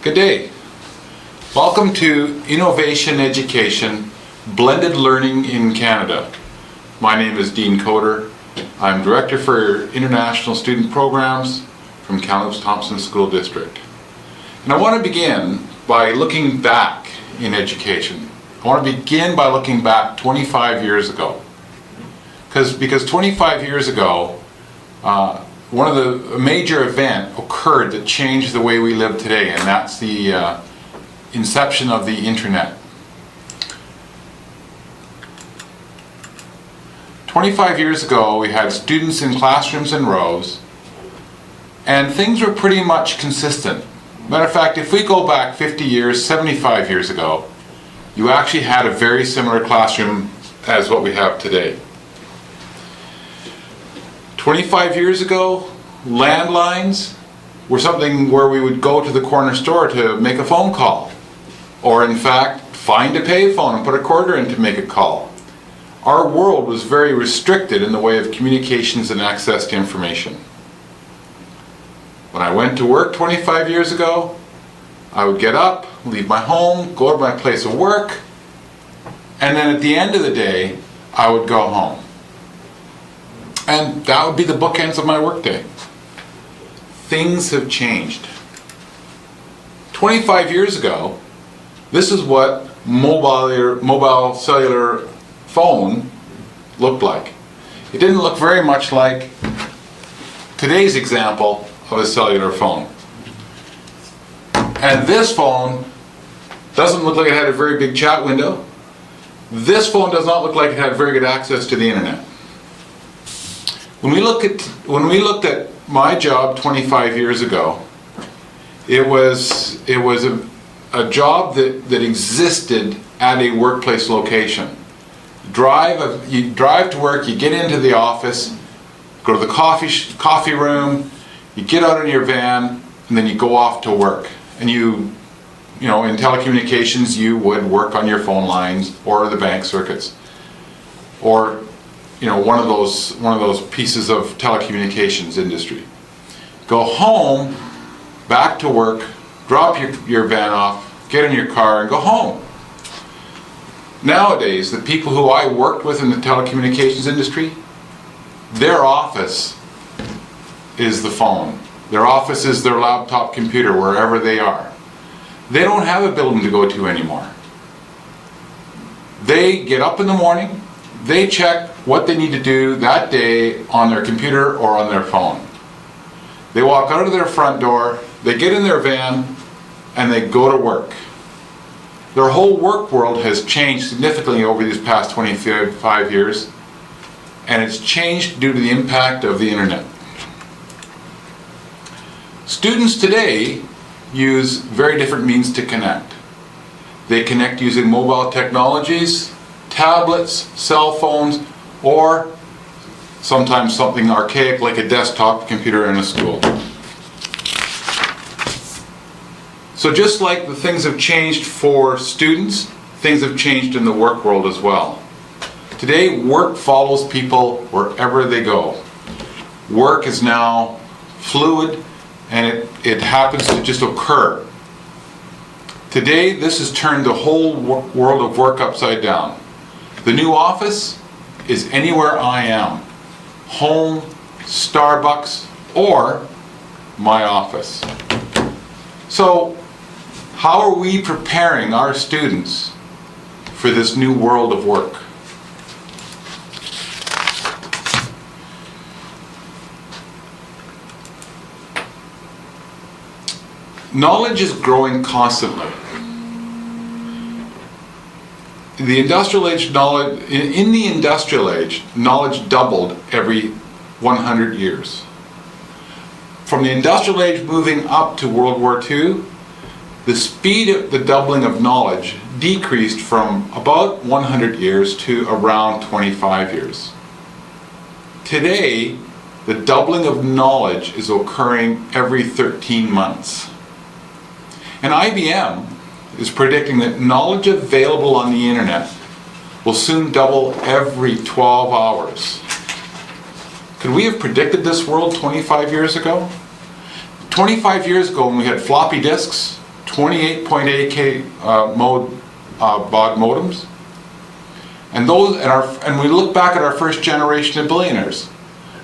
Good day. Welcome to Innovation Education, Blended Learning in Canada. My name is Dean Coder. I'm Director for International Student Programs from Kamloops Thompson School District. And I want to begin by looking back in education. I want to begin by looking back 25 years ago. Because 25 years ago, one of the major event occurred that changed the way we live today, and that's the inception of the internet. 25 years ago, we had students in classrooms in rows, and things were pretty much consistent. Matter of fact, if we go back 50 years, 75 years ago, you actually had a very similar classroom as what we have today. 25 years ago, landlines were something where we would go to the corner store to make a phone call, or in fact, find a payphone and put a quarter in to make a call. Our world was very restricted in the way of communications and access to information. When I went to work 25 years ago, I would get up, leave my home, go to my place of work, and then at the end of the day, I would go home. And that would be the bookends of my workday. Things have changed. 25 years ago, this is what mobile cellular phone looked like. It didn't look very much like today's example of a cellular phone. And this phone doesn't look like it had a very big chat window. This phone does not look like it had very good access to the internet. When we looked at my job 25 years ago, it was a job that existed at a workplace location. You drive to work, you get into the office, go to the coffee room, you get out in your van, and then you go off to work. And you know, in telecommunications, you would work on your phone lines or the bank circuits, or one of those pieces of telecommunications industry. Go home, back to work, drop your van off, get in your car, and go home. Nowadays, the people who I worked with in the telecommunications industry, their office is the phone. Their office is their laptop computer, wherever they are. They don't have a building to go to anymore. They get up in the morning, they check what they need to do that day on their computer or on their phone. They walk out of their front door, they get in their van, and they go to work. Their whole work world has changed significantly over these past 25 years, and it's changed due to the impact of the internet. Students today use very different means to connect. They connect using mobile technologies, tablets, cell phones, or sometimes something archaic like a desktop computer in a school. So just like the things have changed for students, things have changed in the work world as well. Today, work follows people wherever they go. Work is now fluid, and it happens to just occur. Today, this has turned the whole world of work upside down. The new office is anywhere I am. Home, Starbucks, or my office. So, how are we preparing our students for this new world of work? Knowledge is growing constantly. In the industrial age, knowledge doubled every 100 years. From the industrial age moving up to World War II, the speed of the doubling of knowledge decreased from about 100 years to around 25 years. Today, the doubling of knowledge is occurring every 13 months. And IBM is predicting that knowledge available on the internet will soon double every 12 hours. Could we have predicted this world 25 years ago? 25 years ago when we had floppy disks, 28.8K baud modems. And we look back at our first generation of billionaires,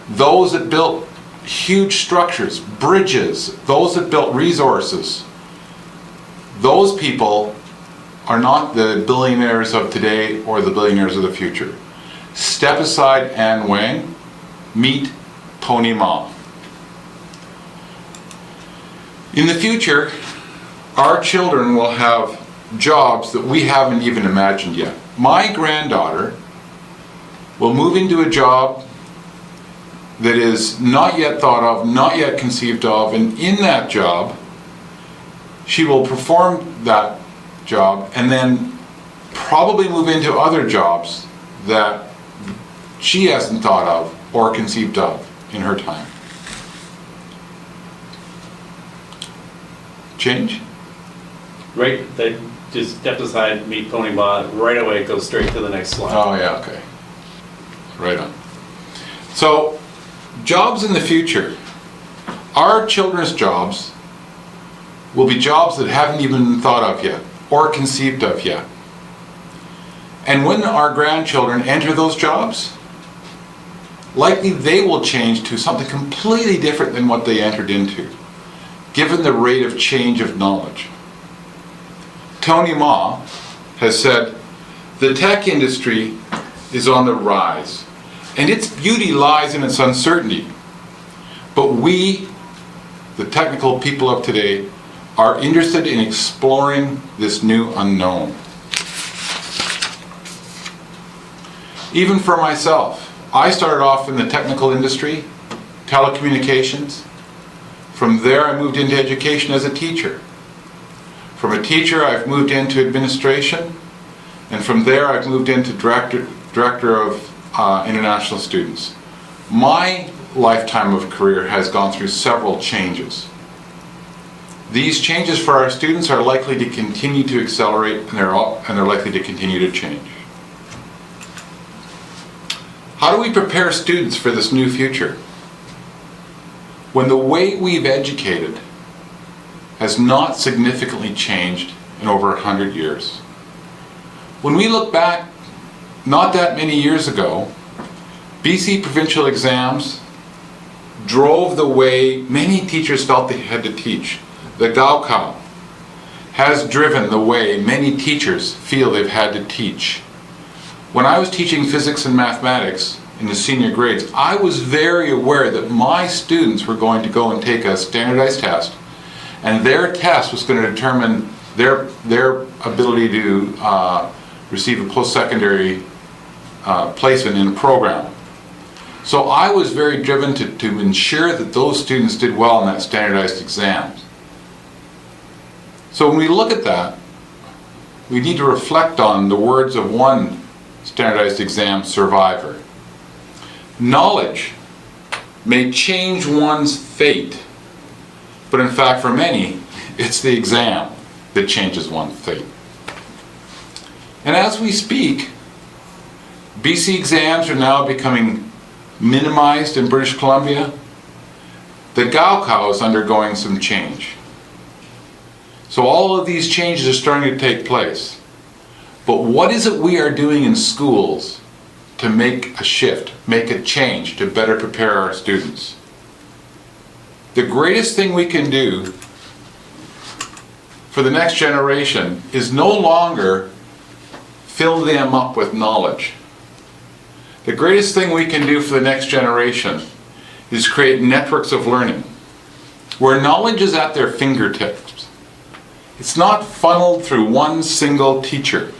those that built huge structures, bridges, those that built resources. Those people are not the billionaires of today or the billionaires of the future. Step aside Anne Wang, meet Tony Ma. In the future, our children will have jobs that we haven't even imagined yet. My granddaughter will move into a job that is not yet thought of, not yet conceived of, and in that job, she will perform that job and then probably move into other jobs that she hasn't thought of or conceived of in her time. Change? Right, they just step aside, meet Pony Ma, right away it goes straight to the next slide. Oh yeah, okay. Right on. So, jobs in the future. Our children's jobs will be jobs that haven't even been thought of yet or conceived of yet. And when our grandchildren enter those jobs, likely they will change to something completely different than what they entered into, given the rate of change of knowledge. Tony Ma has said, the tech industry is on the rise, and its beauty lies in its uncertainty. But we, the technical people of today, are interested in exploring this new unknown. Even for myself, I started off in the technical industry, telecommunications. From there I moved into education as a teacher. From a teacher I've moved into administration, and from there I've moved into director of international students. My lifetime of career has gone through several changes. These changes for our students are likely to continue to accelerate, and they're likely to continue to change. How do we prepare students for this new future? When the way we've educated has not significantly changed in over 100 years. When we look back, not that many years ago, BC provincial exams drove the way many teachers felt they had to teach. The Gaokao has driven the way many teachers feel they've had to teach. When I was teaching physics and mathematics in the senior grades, I was very aware that my students were going to go and take a standardized test, and their test was going to determine their ability to receive a post-secondary placement in a program. So I was very driven to ensure that those students did well in that standardized exam. So when we look at that, we need to reflect on the words of one standardized exam survivor. Knowledge may change one's fate, but in fact for many, it's the exam that changes one's fate. And as we speak, BC exams are now becoming minimized in British Columbia. The Gaokao is undergoing some change. So all of these changes are starting to take place. But what is it we are doing in schools to make a shift, make a change, to better prepare our students? The greatest thing we can do for the next generation is no longer fill them up with knowledge. The greatest thing we can do for the next generation is create networks of learning where knowledge is at their fingertips. It's not funneled through one single teacher.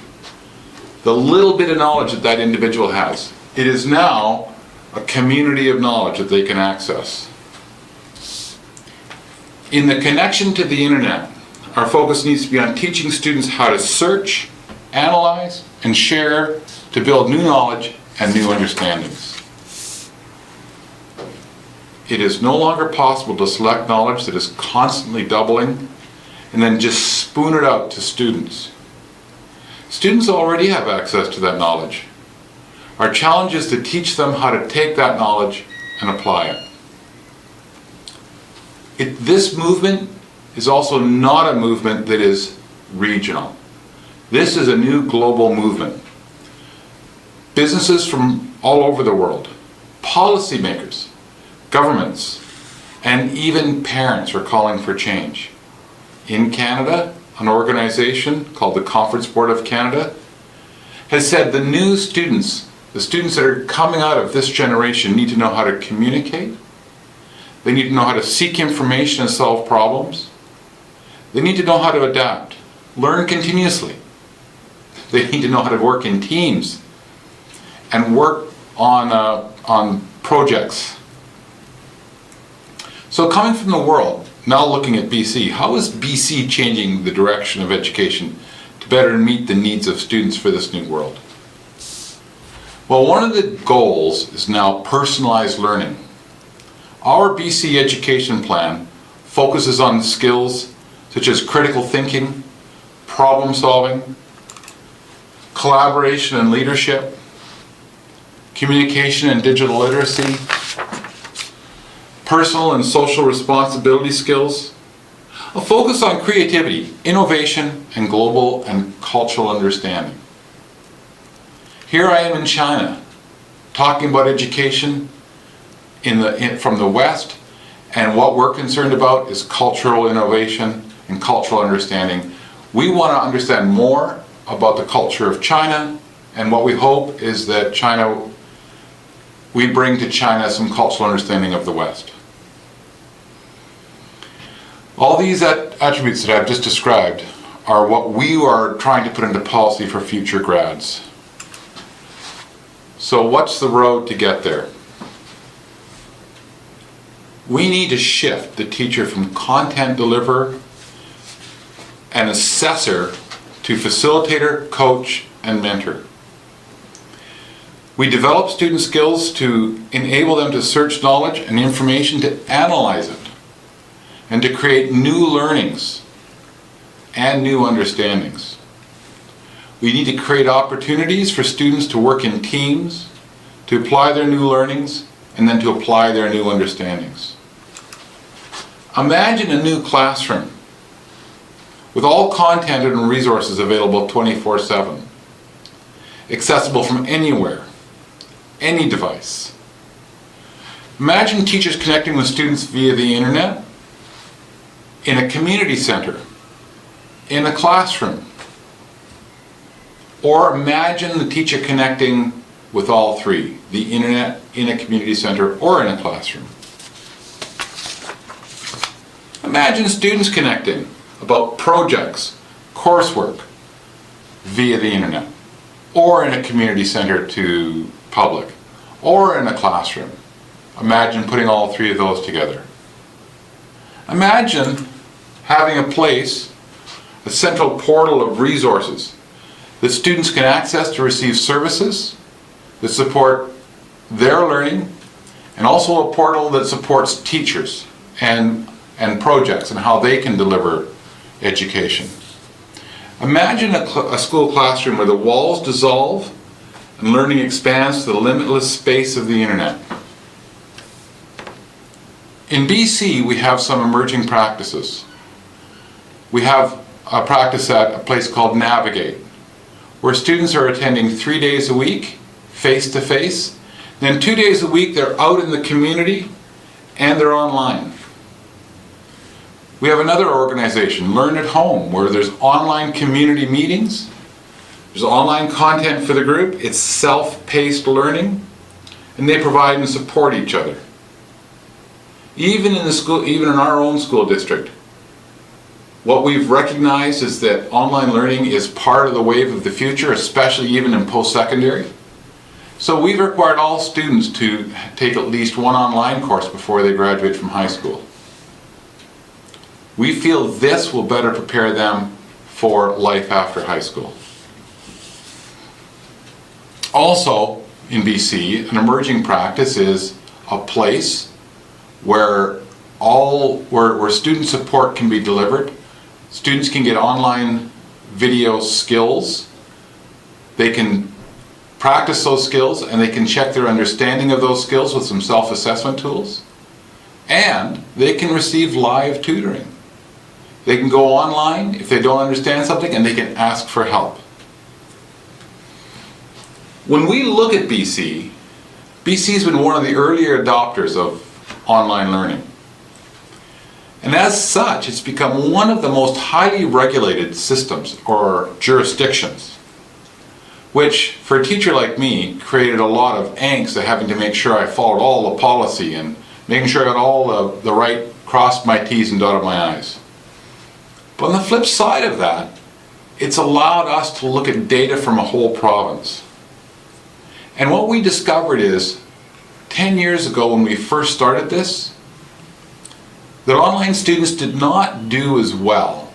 The little bit of knowledge that that individual has. It is now a community of knowledge that they can access. In the connection to the internet, our focus needs to be on teaching students how to search, analyze, and share to build new knowledge and new understandings. It is no longer possible to select knowledge that is constantly doubling and then just spoon it out to students. Students already have access to that knowledge. Our challenge is to teach them how to take that knowledge and apply it. This movement is also not a movement that is regional. This is a new global movement. Businesses from all over the world, policymakers, governments, and even parents are calling for change. In Canada, an organization called the Conference Board of Canada has said the new students, the students that are coming out of this generation, need to know how to communicate. They need to know how to seek information and solve problems. They need to know how to adapt, learn continuously. They need to know how to work in teams and work on projects. So coming from the world, now looking at BC, how is BC changing the direction of education to better meet the needs of students for this new world? Well, one of the goals is now personalized learning. Our BC education plan focuses on skills such as critical thinking, problem solving, collaboration and leadership, communication and digital literacy, personal and social responsibility skills, a focus on creativity, innovation, and global and cultural understanding. Here I am in China, talking about education from the West, and what we're concerned about is cultural innovation and cultural understanding. We want to understand more about the culture of China, and what we hope is that we bring to China some cultural understanding of the West. All these attributes that I've just described are what we are trying to put into policy for future grads. So what's the road to get there? We need to shift the teacher from content deliverer and assessor to facilitator, coach, and mentor. We develop student skills to enable them to search knowledge and information, to analyze it, and to create new learnings and new understandings. We need to create opportunities for students to work in teams, to apply their new learnings, and then to apply their new understandings. Imagine a new classroom with all content and resources available 24/7, accessible from anywhere, any device. Imagine teachers connecting with students via the internet, in a community center, in a classroom. Or imagine the teacher connecting with all three, the internet, in a community center, or in a classroom. Imagine students connecting about projects, coursework, via the internet, or in a community center to public, or in a classroom. Imagine putting all three of those together. Imagine having a place, a central portal of resources that students can access to receive services that support their learning, and also a portal that supports teachers and projects and how they can deliver education. Imagine a school classroom where the walls dissolve and learning expands to the limitless space of the internet. In BC, we have some emerging practices. We have a practice at a place called Navigate, where students are attending 3 days a week, face-to-face. Then 2 days a week they're out in the community and they're online. We have another organization, Learn at Home, where there's online community meetings, there's online content for the group, it's self-paced learning, and they provide and support each other. Even in our own school district, what we've recognized is that online learning is part of the wave of the future, especially even in post-secondary. So we've required all students to take at least one online course before they graduate from high school. We feel this will better prepare them for life after high school. Also, in BC, an emerging practice is a place where student support can be delivered. Students can get online video skills. They can practice those skills, and they can check their understanding of those skills with some self-assessment tools. And they can receive live tutoring. They can go online if they don't understand something, and they can ask for help. When we look at BC, BC's been one of the earlier adopters of online learning. And as such, it's become one of the most highly regulated systems or jurisdictions, which for a teacher like me created a lot of angst of having to make sure I followed all the policy and making sure I got all the right, crossed my T's and dotted my I's. But on the flip side of that, it's allowed us to look at data from a whole province. And what we discovered is, 10 years ago when we first started this, that online students did not do as well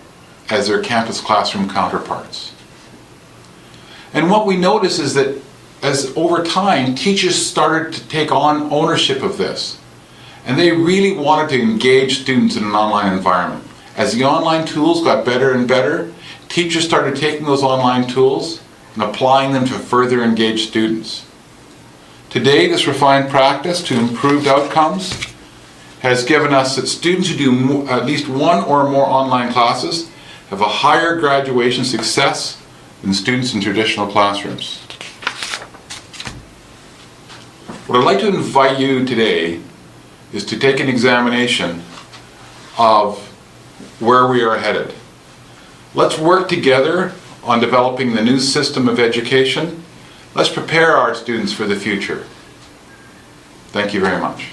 as their campus classroom counterparts. And what we noticed is that as over time, teachers started to take on ownership of this. And they really wanted to engage students in an online environment. As the online tools got better and better, teachers started taking those online tools and applying them to further engage students. Today, this refined practice to improved outcomes has given us that students who do at least one or more online classes have a higher graduation success than students in traditional classrooms. What I'd like to invite you today is to take an examination of where we are headed. Let's work together on developing the new system of education. Let's prepare our students for the future. Thank you very much.